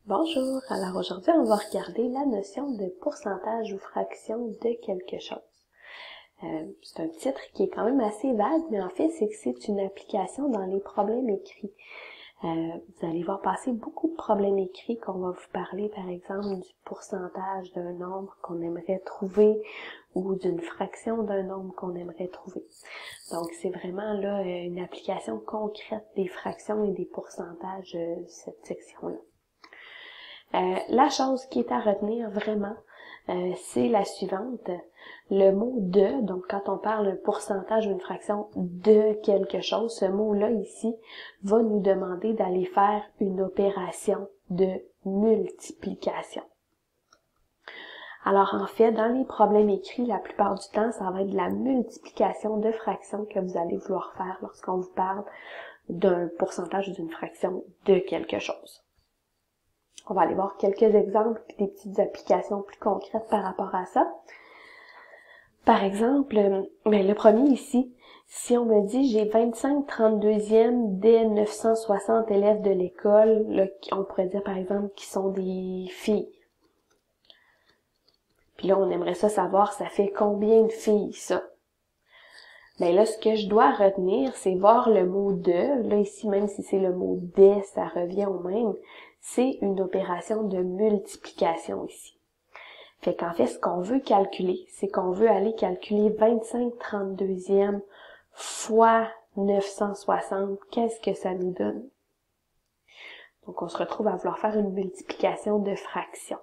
Bonjour, alors aujourd'hui on va regarder la notion de pourcentage ou fraction de quelque chose. C'est un titre qui est quand même assez vague, mais en fait c'est que c'est une application dans les problèmes écrits. Vous allez voir passer beaucoup de problèmes écrits qu'on va vous parler par exemple du pourcentage d'un nombre qu'on aimerait trouver ou d'une fraction d'un nombre qu'on aimerait trouver. Donc c'est vraiment là une application concrète des fractions et des pourcentages, cette section-là. La chose qui est à retenir vraiment, c'est la suivante. Le mot « de », donc quand on parle d'un pourcentage ou une fraction de quelque chose, ce mot-là ici va nous demander d'aller faire une opération de multiplication. Alors en fait, dans les problèmes écrits, la plupart du temps, ça va être de la multiplication de fractions que vous allez vouloir faire lorsqu'on vous parle d'un pourcentage ou d'une fraction de quelque chose. On va aller voir quelques exemples et des petites applications plus concrètes par rapport à ça. Par exemple, le premier ici, si on me dit j'ai 25/32e des 960 élèves de l'école, on pourrait dire par exemple qui sont des filles. Puis là, on aimerait savoir ça fait combien de filles ça? Ben là, ce que je dois retenir, c'est voir le mot « de ». Là, ici, même si c'est le mot « des », ça revient au même. C'est une opération de multiplication ici. Fait qu'en fait, ce qu'on veut calculer, c'est qu'on veut aller calculer 25/32e fois 960. Qu'est-ce que ça nous donne? Donc, on se retrouve à vouloir faire une multiplication de fractions.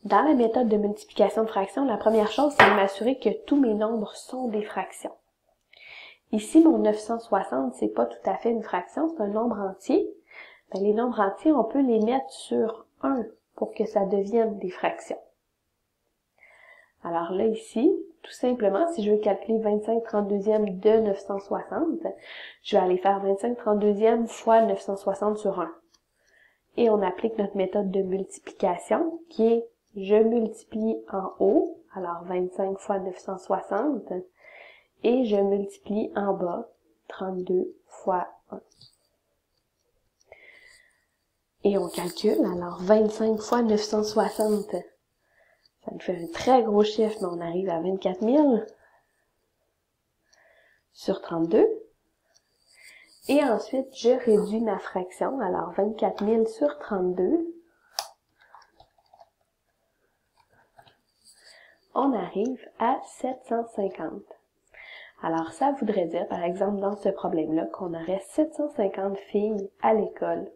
Dans la méthode de multiplication de fractions, la première chose, c'est de m'assurer que tous mes nombres sont des fractions. Ici, mon 960, c'est pas tout à fait une fraction, c'est un nombre entier. Ben, les nombres entiers, on peut les mettre sur 1 pour que ça devienne des fractions. Alors là, ici, tout simplement, si je veux calculer 25/32e de 960, je vais aller faire 25/32e fois 960 sur 1. Et on applique notre méthode de multiplication qui est je multiplie en haut, alors 25 fois 960, et je multiplie en bas, 32 fois 1. Et on calcule, alors 25 fois 960, ça nous fait un très gros chiffre, mais on arrive à 24 000 sur 32. Et ensuite, je réduis ma fraction, alors 24 000 sur 32. On arrive à 750. Alors, ça voudrait dire, par exemple, dans ce problème-là, qu'on aurait 750 filles à l'école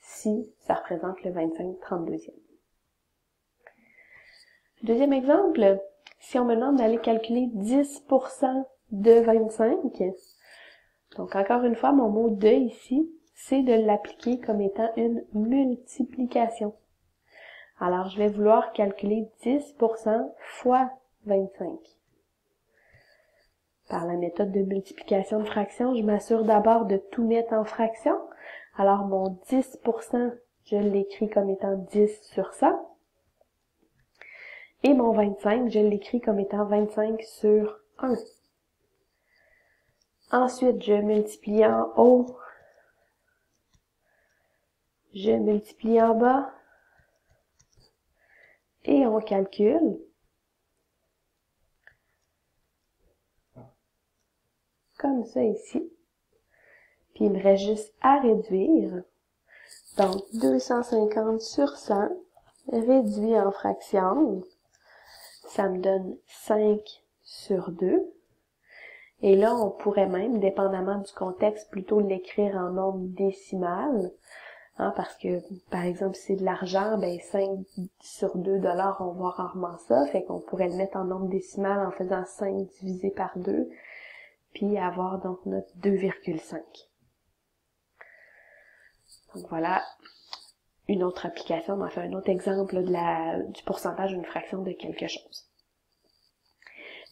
si ça représente le 25/32e. Deuxième exemple, si on me demande d'aller calculer 10% de 25, donc encore une fois, mon mot « de » ici, c'est de l'appliquer comme étant une multiplication. Alors, je vais vouloir calculer 10% fois 25. Par la méthode de multiplication de fractions, je m'assure d'abord de tout mettre en fraction. Alors, mon 10%, je l'écris comme étant 10 sur 100. Et mon 25, je l'écris comme étant 25 sur 1. Ensuite, je multiplie en haut. Je multiplie en bas. Et on calcule. Comme ça ici. Puis il me reste juste à réduire. Donc, 250 sur 100, réduit en fractions, ça me donne 5 sur 2. Et là, on pourrait même, dépendamment du contexte, plutôt l'écrire en nombre décimal. Parce que, par exemple, si c'est de l'argent, ben 5 sur 2 $, on voit rarement ça. Fait qu'on pourrait le mettre en nombre décimal en faisant 5 divisé par 2, puis avoir donc notre 2,5. Donc voilà une autre application, on a fait un autre exemple du pourcentage d'une fraction de quelque chose.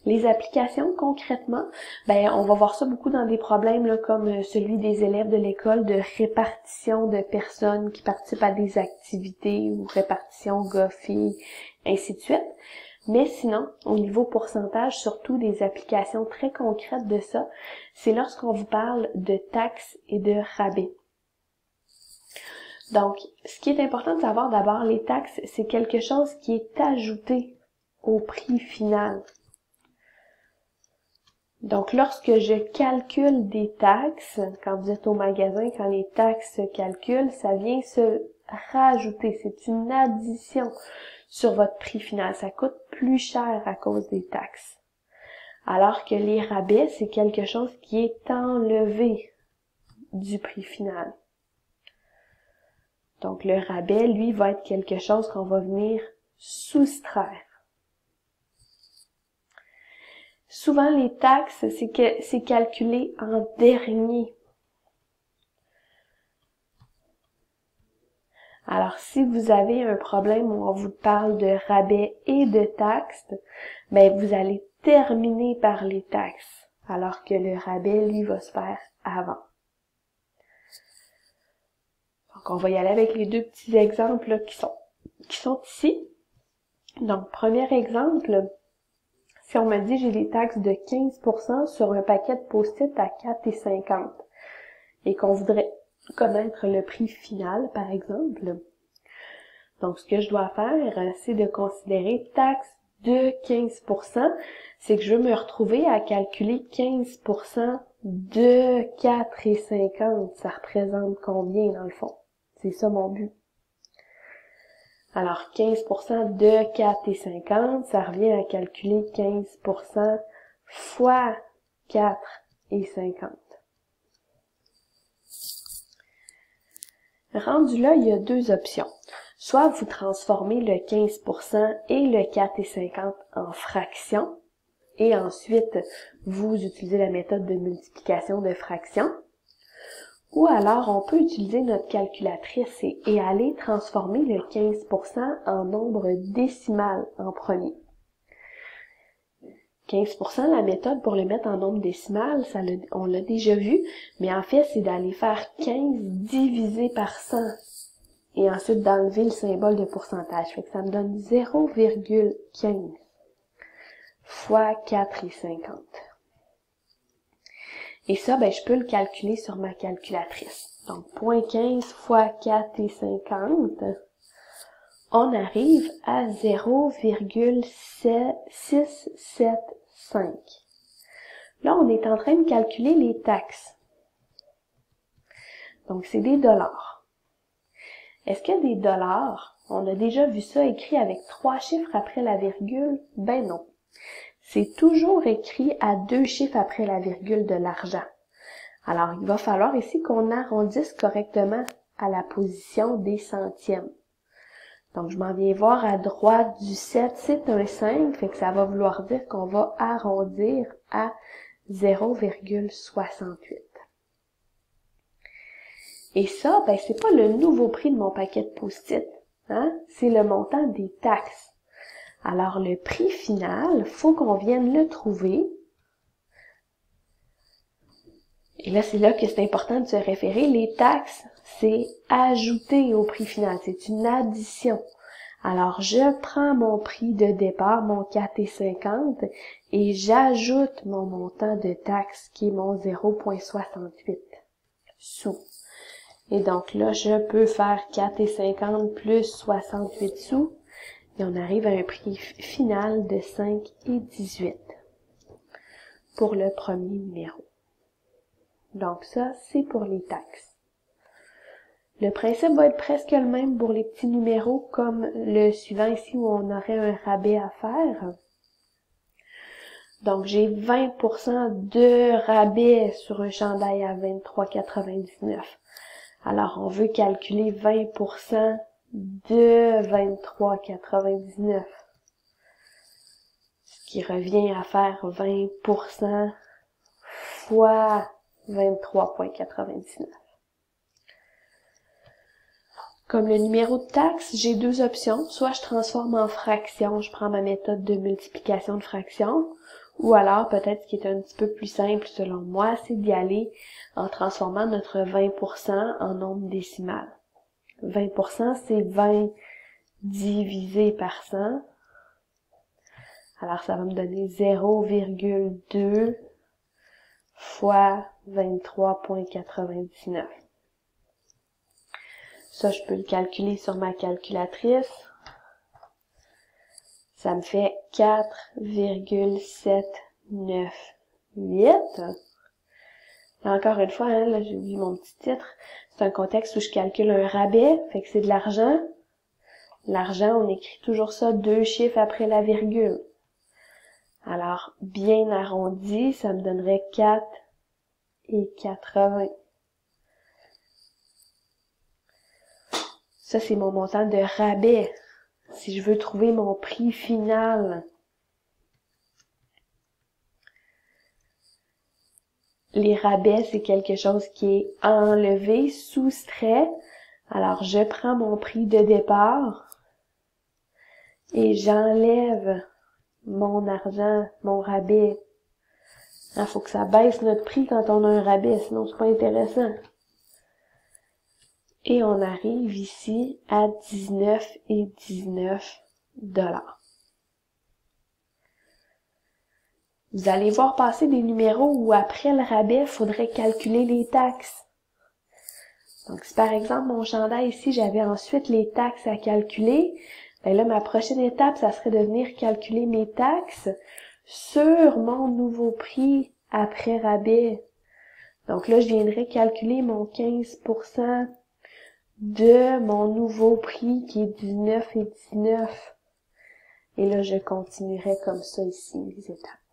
Les applications, concrètement, on va voir ça beaucoup dans des problèmes là, comme celui des élèves de l'école de répartition de personnes qui participent à des activités ou répartition gars-filles, ainsi de suite. Mais sinon, au niveau pourcentage, surtout des applications très concrètes de ça, c'est lorsqu'on vous parle de taxes et de rabais. Donc, ce qui est important de savoir d'abord, les taxes, c'est quelque chose qui est ajouté au prix final. Donc, lorsque je calcule des taxes, quand vous êtes au magasin, quand les taxes se calculent, ça vient se rajouter. C'est une addition sur votre prix final. Ça coûte plus cher à cause des taxes. Alors que les rabais, c'est quelque chose qui est enlevé du prix final. Donc, le rabais, lui, va être quelque chose qu'on va venir soustraire. Souvent, les taxes, c'est calculé en dernier. Alors, si vous avez un problème où on vous parle de rabais et de taxes, ben, vous allez terminer par les taxes, alors que le rabais, lui, va se faire avant. Donc, on va y aller avec les deux petits exemples là, qui sont ici. Donc, premier exemple, si on me dit j'ai des taxes de 15% sur un paquet de post-it à 4,50 et qu'on voudrait connaître le prix final, par exemple, donc ce que je dois faire, c'est de considérer taxe de 15%, c'est que je veux me retrouver à calculer 15% de 4,50. Ça représente combien dans le fond? C'est ça mon but. Alors, 15% de 4,50, ça revient à calculer 15% fois 4,50. Rendu là, il y a deux options. Soit vous transformez le 15% et le 4,50 en fractions, et ensuite vous utilisez la méthode de multiplication de fractions. Ou alors, on peut utiliser notre calculatrice et aller transformer le 15% en nombre décimal en premier. 15%, la méthode pour le mettre en nombre décimal, on l'a déjà vu, mais en fait, c'est d'aller faire 15 divisé par 100 et ensuite d'enlever le symbole de pourcentage. Fait que ça me donne 0,15 fois 4,50. Et ça, ben, je peux le calculer sur ma calculatrice. Donc, 0,15 fois 4,50, on arrive à 0,675. Là, on est en train de calculer les taxes. Donc, c'est des dollars. Est-ce que des dollars, on a déjà vu ça écrit avec 3 chiffres après la virgule? Ben non. C'est toujours écrit à 2 chiffres après la virgule de l'argent. Alors, il va falloir ici qu'on arrondisse correctement à la position des centièmes. Donc, je m'en viens voir à droite du 7, c'est un 5, fait que ça va vouloir dire qu'on va arrondir à 0,68. Et ça, ben, c'est pas le nouveau prix de mon paquet de post-it, hein? C'est le montant des taxes. Alors, le prix final, faut qu'on vienne le trouver. Et là, c'est là que c'est important de se référer. Les taxes, c'est ajouté au prix final. C'est une addition. Alors, je prends mon prix de départ, mon 4,50, et j'ajoute mon montant de taxes, qui est mon 0,68 sous. Et donc là, je peux faire 4,50 plus 68 sous, et on arrive à un prix final de 5,18 pour le premier numéro. Donc ça, c'est pour les taxes. Le principe va être presque le même pour les petits numéros, comme le suivant ici où on aurait un rabais à faire. Donc j'ai 20% de rabais sur un chandail à 23,99. Alors on veut calculer 20% de 23,99. Ce qui revient à faire 20% fois 23,99. Comme le numéro de taxe, j'ai deux options. Soit je transforme en fraction, je prends ma méthode de multiplication de fractions, ou alors peut-être ce qui est un petit peu plus simple selon moi, c'est d'y aller en transformant notre 20% en nombre décimal. 20%, c'est 20 divisé par 100. Alors ça va me donner 0,2 fois 23,99. Ça, je peux le calculer sur ma calculatrice. Ça me fait 4,798. Et encore une fois, hein, là, j'ai oublié mon petit titre. C'est un contexte où je calcule un rabais, fait que c'est de l'argent. L'argent, on écrit toujours ça 2 chiffres après la virgule. Alors, bien arrondi, ça me donnerait 4,80. Ça, c'est mon montant de rabais. Si je veux trouver mon prix final. Les rabais, c'est quelque chose qui est enlevé, soustrait. Alors, je prends mon prix de départ et j'enlève mon argent, mon rabais. Il faut que ça baisse notre prix quand on a un rabais, sinon c'est pas intéressant. Et on arrive ici à 19,19 $. Vous allez voir passer des numéros où après le rabais, il faudrait calculer les taxes. Donc, si par exemple, mon chandail ici, j'avais ensuite les taxes à calculer, ben là, ma prochaine étape, ça serait de venir calculer mes taxes sur mon nouveau prix après rabais. Donc là, je viendrais calculer mon 15% de mon nouveau prix qui est 19,19 $. Et là, je continuerai comme ça ici, les étapes.